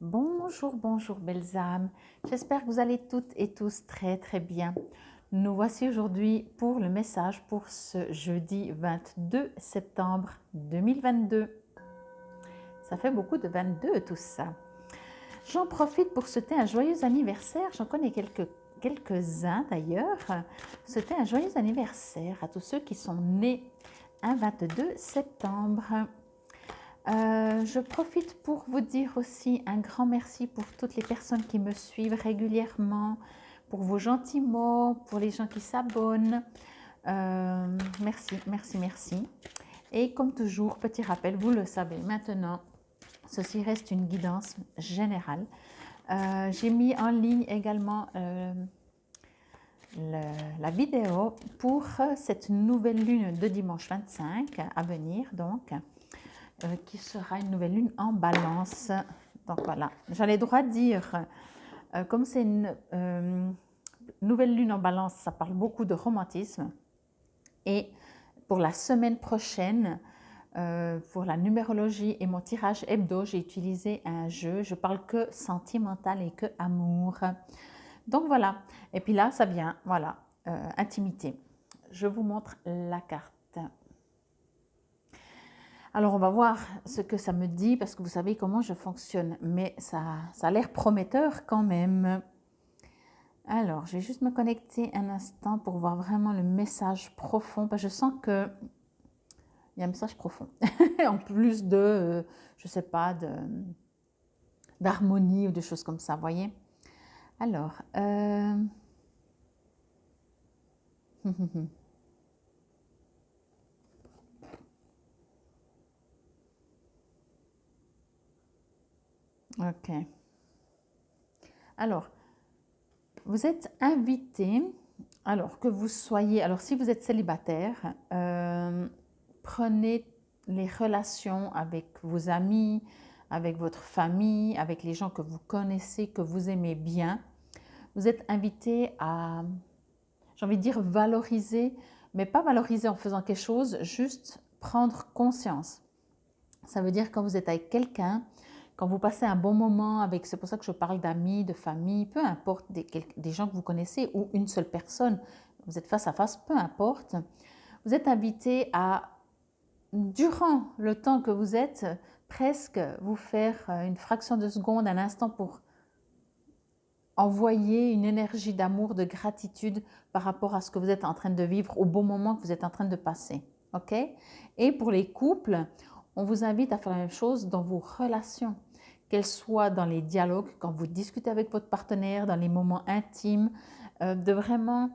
Bonjour, bonjour belles âmes. J'espère que vous allez toutes et tous très très bien. Nous voici aujourd'hui pour le message pour ce jeudi 22 septembre 2022. Ça fait beaucoup de 22 tout ça. J'en profite pour souhaiter un joyeux anniversaire. J'en connais quelques-uns d'ailleurs. Souhaiter un joyeux anniversaire à tous ceux qui sont nés un 22 septembre. Je profite pour vous dire aussi un grand merci pour toutes les personnes qui me suivent régulièrement, pour vos gentils mots, pour les gens qui s'abonnent. Merci, merci, merci. Et comme toujours, petit rappel, vous le savez maintenant, ceci reste une guidance générale. J'ai mis en ligne également la vidéo pour cette nouvelle lune de dimanche 25 à venir, donc qui sera une nouvelle lune en balance. Donc voilà, j'allais droit dire, comme c'est une nouvelle lune en balance, ça parle beaucoup de romantisme. Et pour la semaine prochaine, pour la numérologie et mon tirage hebdo, j'ai utilisé un jeu. Je parle que sentimental et que amour. Donc voilà. Et puis là, ça vient, voilà, intimité. Je vous montre la carte. Alors, on va voir ce que ça me dit parce que vous savez comment je fonctionne, mais ça a l'air prometteur quand même. Alors, je vais juste me connecter un instant pour voir vraiment le message profond, parce que je sens qu'il y a un message profond, en plus de, je ne sais pas, d'harmonie ou de choses comme ça, vous voyez. Alors, ok. Alors, vous êtes invité, alors que vous soyez, alors si vous êtes célibataire, prenez les relations avec vos amis, avec votre famille, avec les gens que vous connaissez, que vous aimez bien. Vous êtes invité à, j'ai envie de dire, valoriser, mais pas valoriser en faisant quelque chose, juste prendre conscience. Ça veut dire quand vous êtes avec quelqu'un, quand vous passez un bon moment avec, c'est pour ça que je parle d'amis, de famille, peu importe, des gens que vous connaissez ou une seule personne, vous êtes face à face, peu importe, vous êtes invité à, durant le temps que vous êtes, presque vous faire une fraction de seconde, un instant pour envoyer une énergie d'amour, de gratitude par rapport à ce que vous êtes en train de vivre, au bon moment que vous êtes en train de passer. OK? Et pour les couples, on vous invite à faire la même chose dans vos relations, qu'elles soient dans les dialogues, quand vous discutez avec votre partenaire, dans les moments intimes, de vraiment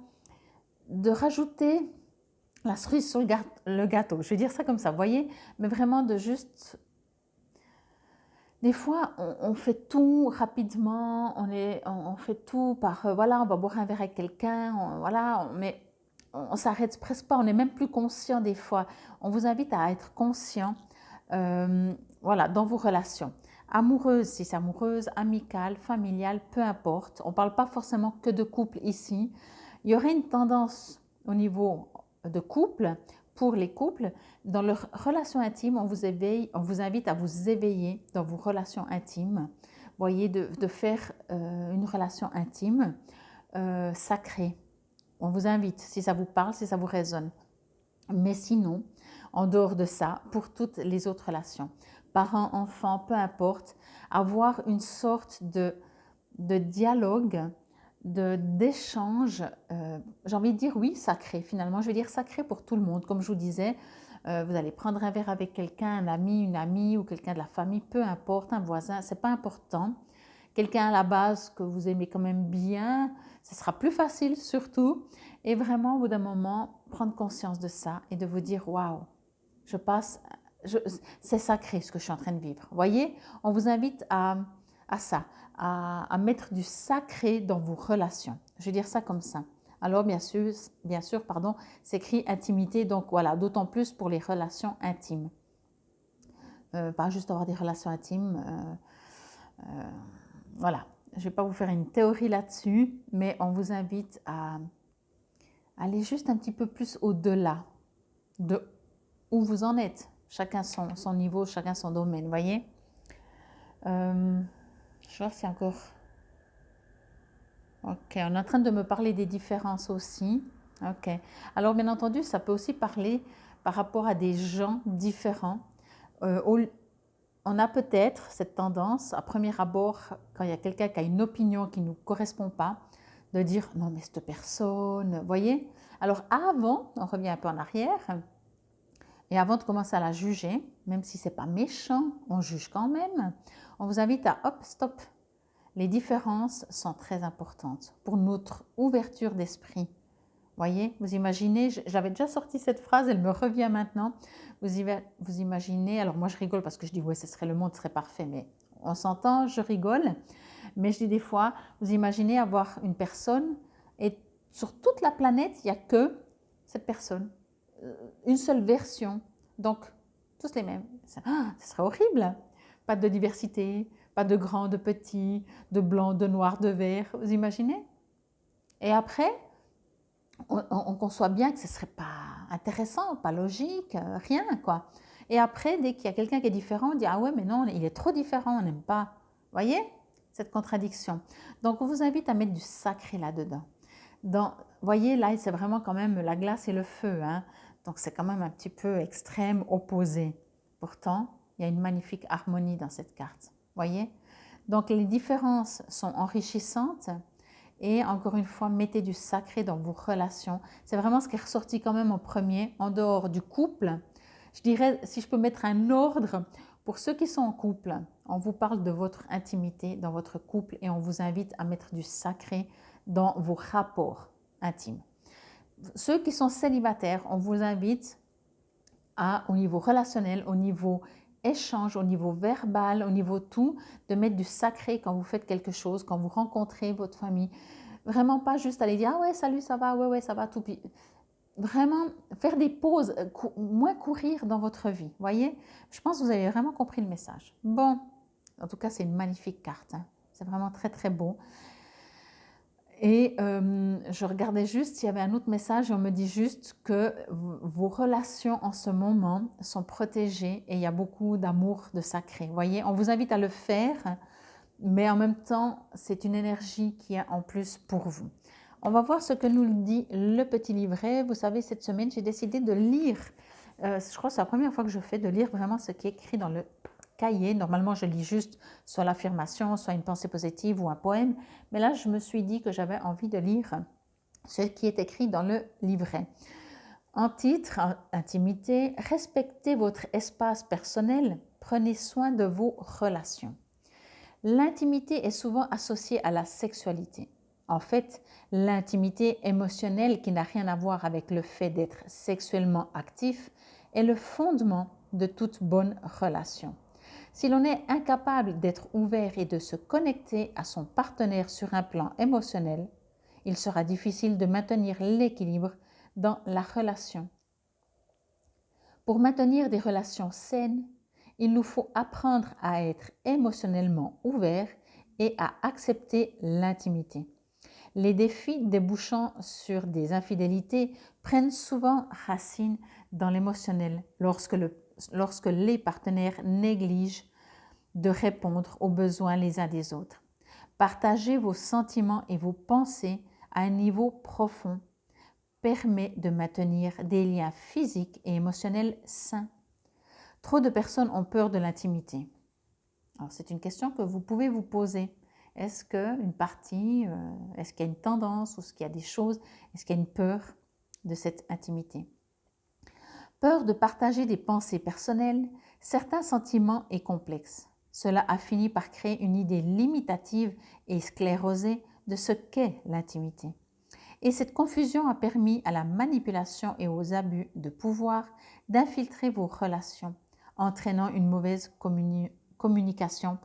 de rajouter la cerise sur le gâteau. Je vais dire ça comme ça, vous voyez? Mais vraiment de juste des fois, on fait tout rapidement, on fait tout par, voilà, on va boire un verre avec quelqu'un, voilà, mais on s'arrête presque pas, on n'est même plus conscient des fois. On vous invite à être conscient, voilà, dans vos relations. Amoureuses, si c'est amoureuse, amicale, familiale, peu importe. On ne parle pas forcément que de couple ici. Il y aurait une tendance au niveau de couple, pour les couples, dans leurs relations intimes, on vous invite à vous éveiller dans vos relations intimes. Voyez, de faire une relation intime sacrée. On vous invite, si ça vous parle, si ça vous résonne. Mais sinon, en dehors de ça, pour toutes les autres relations, parents, enfants, peu importe, avoir une sorte de dialogue, d'échange, j'ai envie de dire oui, sacré finalement, je vais dire sacré pour tout le monde. Comme je vous disais, vous allez prendre un verre avec quelqu'un, un ami, une amie ou quelqu'un de la famille, peu importe, un voisin, c'est pas important. Quelqu'un à la base que vous aimez quand même bien, ce sera plus facile surtout. Et vraiment, au bout d'un moment, prendre conscience de ça et de vous dire waouh, je passe, c'est sacré ce que je suis en train de vivre. Vous voyez, on vous invite à ça, à mettre du sacré dans vos relations. Je vais dire ça comme ça. Alors bien sûr, pardon, c'est écrit intimité, donc voilà, d'autant plus pour les relations intimes. Pas juste avoir des relations intimes, voilà. Je ne vais pas vous faire une théorie là-dessus, mais on vous invite à aller juste un petit peu plus au-delà de où vous en êtes. Chacun son niveau, chacun son domaine, voyez. vais voir s'il y a encore... Ok, on est en train de me parler des différences aussi. Ok. Alors, bien entendu, ça peut aussi parler par rapport à des gens différents. On a peut-être cette tendance, à premier abord, quand il y a quelqu'un qui a une opinion qui ne nous correspond pas, de dire « non, mais cette personne… » Vous voyez? Alors, avant, on revient un peu en arrière, et avant de commencer à la juger, même si ce n'est pas méchant, on juge quand même, on vous invite à « hop, stop ». Les différences sont très importantes pour notre ouverture d'esprit. Voyez, vous imaginez, j'avais déjà sorti cette phrase, elle me revient maintenant. Vous imaginez, alors moi je rigole parce que je dis ouais, ce serait le monde serait parfait, mais on s'entend, je rigole. Mais je dis des fois, vous imaginez avoir une personne et sur toute la planète, il n'y a que cette personne, une seule version, donc tous les mêmes. Ce serait horrible. Pas de diversité, pas de grand, de petit, de blanc, de noir, de vert. Vous imaginez? Et après, on conçoit bien que ce ne serait pas intéressant, pas logique, rien quoi. Et après, dès qu'il y a quelqu'un qui est différent, on dit « ah ouais, mais non, il est trop différent, on n'aime pas ». Vous voyez cette contradiction? Donc, on vous invite à mettre du sacré là-dedans. Vous voyez, là, c'est vraiment quand même la glace et le feu. Hein? Donc, c'est quand même un petit peu extrême, opposé. Pourtant, il y a une magnifique harmonie dans cette carte. Voyez? Donc, les différences sont enrichissantes. Et encore une fois, mettez du sacré dans vos relations. C'est vraiment ce qui est ressorti quand même en premier, en dehors du couple. Je dirais, si je peux mettre un ordre, pour ceux qui sont en couple, on vous parle de votre intimité dans votre couple et on vous invite à mettre du sacré dans vos rapports intimes. Ceux qui sont célibataires, on vous invite au niveau relationnel, au niveau échange, au niveau verbal, au niveau tout, de mettre du sacré quand vous faites quelque chose, quand vous rencontrez votre famille. Vraiment pas juste aller dire « ah ouais, salut, ça va, ouais, ça va, tout ». Vraiment faire des pauses, moins courir dans votre vie, voyez? Je pense que vous avez vraiment compris le message. Bon, en tout cas, c'est une magnifique carte. Hein. C'est vraiment très, très beau. Et je regardais juste s'il y avait un autre message et on me dit juste que vos relations en ce moment sont protégées et il y a beaucoup d'amour, de sacré. Vous voyez, on vous invite à le faire, mais en même temps, c'est une énergie qui est en plus pour vous. On va voir ce que nous dit le petit livret. Vous savez, cette semaine, j'ai décidé de lire. Je crois que c'est la première fois que je fais, de lire vraiment ce qui est écrit dans le cahier. Normalement, je lis juste soit l'affirmation, soit une pensée positive ou un poème. Mais là, je me suis dit que j'avais envie de lire ce qui est écrit dans le livret. En titre, intimité, respectez votre espace personnel, prenez soin de vos relations. L'intimité est souvent associée à la sexualité. En fait, l'intimité émotionnelle qui n'a rien à voir avec le fait d'être sexuellement actif est le fondement de toute bonne relation. Si l'on est incapable d'être ouvert et de se connecter à son partenaire sur un plan émotionnel, il sera difficile de maintenir l'équilibre dans la relation. Pour maintenir des relations saines, il nous faut apprendre à être émotionnellement ouverts et à accepter l'intimité. Les défis débouchant sur des infidélités prennent souvent racine dans l'émotionnel lorsque les partenaires négligent de répondre aux besoins les uns des autres. Partager vos sentiments et vos pensées à un niveau profond permet de maintenir des liens physiques et émotionnels sains. Trop de personnes ont peur de l'intimité. Alors, c'est une question que vous pouvez vous poser. Est-ce qu'il y a une tendance, ou est-ce qu'il y a des choses, est-ce qu'il y a une peur de cette intimité? Peur de partager des pensées personnelles, certains sentiments et complexes. Cela a fini par créer une idée limitative et sclérosée de ce qu'est l'intimité. Et cette confusion a permis à la manipulation et aux abus de pouvoir d'infiltrer vos relations, entraînant une mauvaise communication,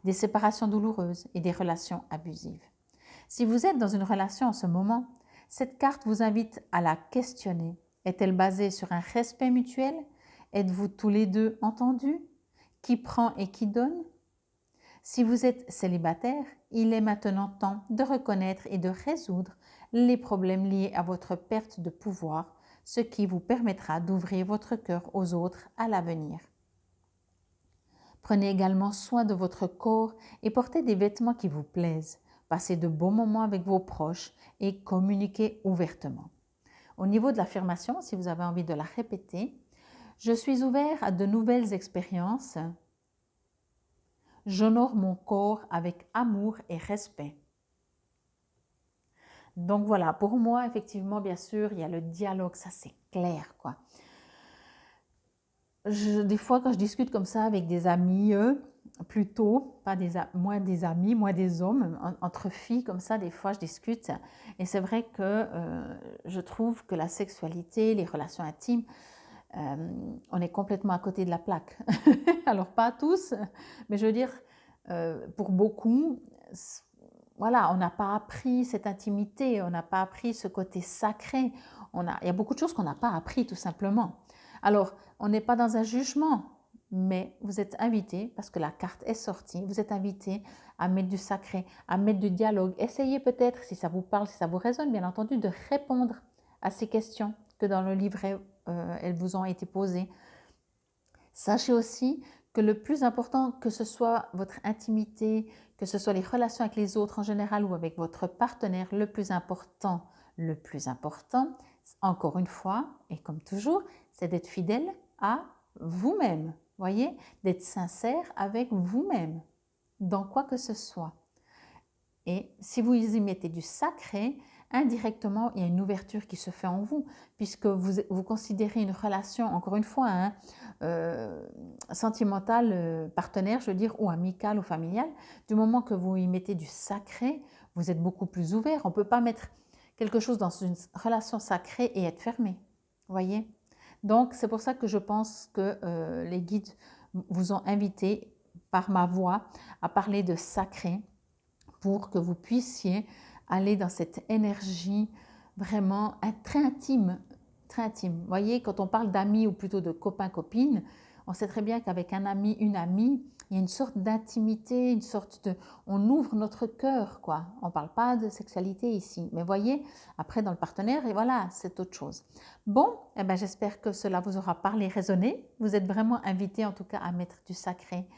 des séparations douloureuses et des relations abusives. Si vous êtes dans une relation en ce moment, cette carte vous invite à la questionner. Est-elle basée sur un respect mutuel? Êtes-vous tous les deux entendus? Qui prend et qui donne? Si vous êtes célibataire, il est maintenant temps de reconnaître et de résoudre les problèmes liés à votre perte de pouvoir, ce qui vous permettra d'ouvrir votre cœur aux autres à l'avenir. Prenez également soin de votre corps et portez des vêtements qui vous plaisent. Passez de bons moments avec vos proches et communiquez ouvertement. Au niveau de l'affirmation, si vous avez envie de la répéter, je suis ouvert à de nouvelles expériences. J'honore mon corps avec amour et respect. Donc voilà, pour moi, effectivement, bien sûr, il y a le dialogue, ça c'est clair, quoi. Des fois, quand je discute comme ça avec des amis, plutôt, pas moins des amis, moins des hommes, entre filles comme ça, des fois je discute. Et c'est vrai que je trouve que la sexualité, les relations intimes, on est complètement à côté de la plaque. Alors pas tous, mais je veux dire, pour beaucoup, voilà, on n'a pas appris cette intimité, on n'a pas appris ce côté sacré. Il y a beaucoup de choses qu'on n'a pas appris tout simplement. Alors, on n'est pas dans un jugement, mais vous êtes invité, parce que la carte est sortie, vous êtes invité à mettre du sacré, à mettre du dialogue. Essayez peut-être, si ça vous parle, si ça vous résonne, bien entendu, de répondre à ces questions que dans le livret, elles vous ont été posées. Sachez aussi que le plus important, que ce soit votre intimité, que ce soit les relations avec les autres en général ou avec votre partenaire, le plus important, encore une fois, et comme toujours, c'est d'être fidèle à vous-même. Voyez, d'être sincère avec vous-même, dans quoi que ce soit. Et si vous y mettez du sacré, indirectement, il y a une ouverture qui se fait en vous, puisque vous considérez une relation, encore une fois, hein, sentimentale, partenaire, je veux dire, ou amicale ou familiale. Du moment que vous y mettez du sacré, vous êtes beaucoup plus ouvert. On ne peut pas mettre quelque chose dans une relation sacrée et être fermé. Voyez? Donc, c'est pour ça que je pense que les guides vous ont invité, par ma voix, à parler de sacré, pour que vous puissiez aller dans cette énergie vraiment très intime, très intime. Vous voyez, quand on parle d'amis ou plutôt de copains-copines, on sait très bien qu'avec un ami, une amie, il y a une sorte d'intimité, une sorte de... On ouvre notre cœur, quoi. On ne parle pas de sexualité ici. Mais voyez, après dans le partenaire, et voilà, c'est autre chose. Bon, eh ben, j'espère que cela vous aura parlé, résonné. Vous êtes vraiment invités en tout cas à mettre du sacré,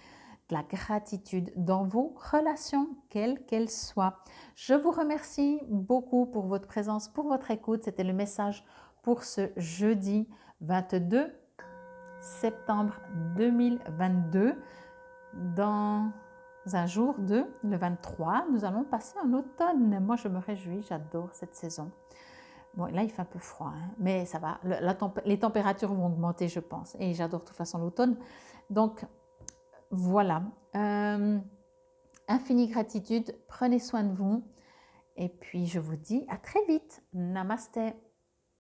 de la gratitude dans vos relations, quelles qu'elles soient. Je vous remercie beaucoup pour votre présence, pour votre écoute. C'était le message pour ce jeudi 22 septembre 2022. Dans un jour le 23, nous allons passer en automne. Moi, je me réjouis, j'adore cette saison. Bon, là, il fait un peu froid, hein, mais ça va. Les températures vont augmenter, je pense. Et j'adore de toute façon l'automne. Donc, voilà, infinie gratitude, prenez soin de vous et puis je vous dis à très vite. Namasté.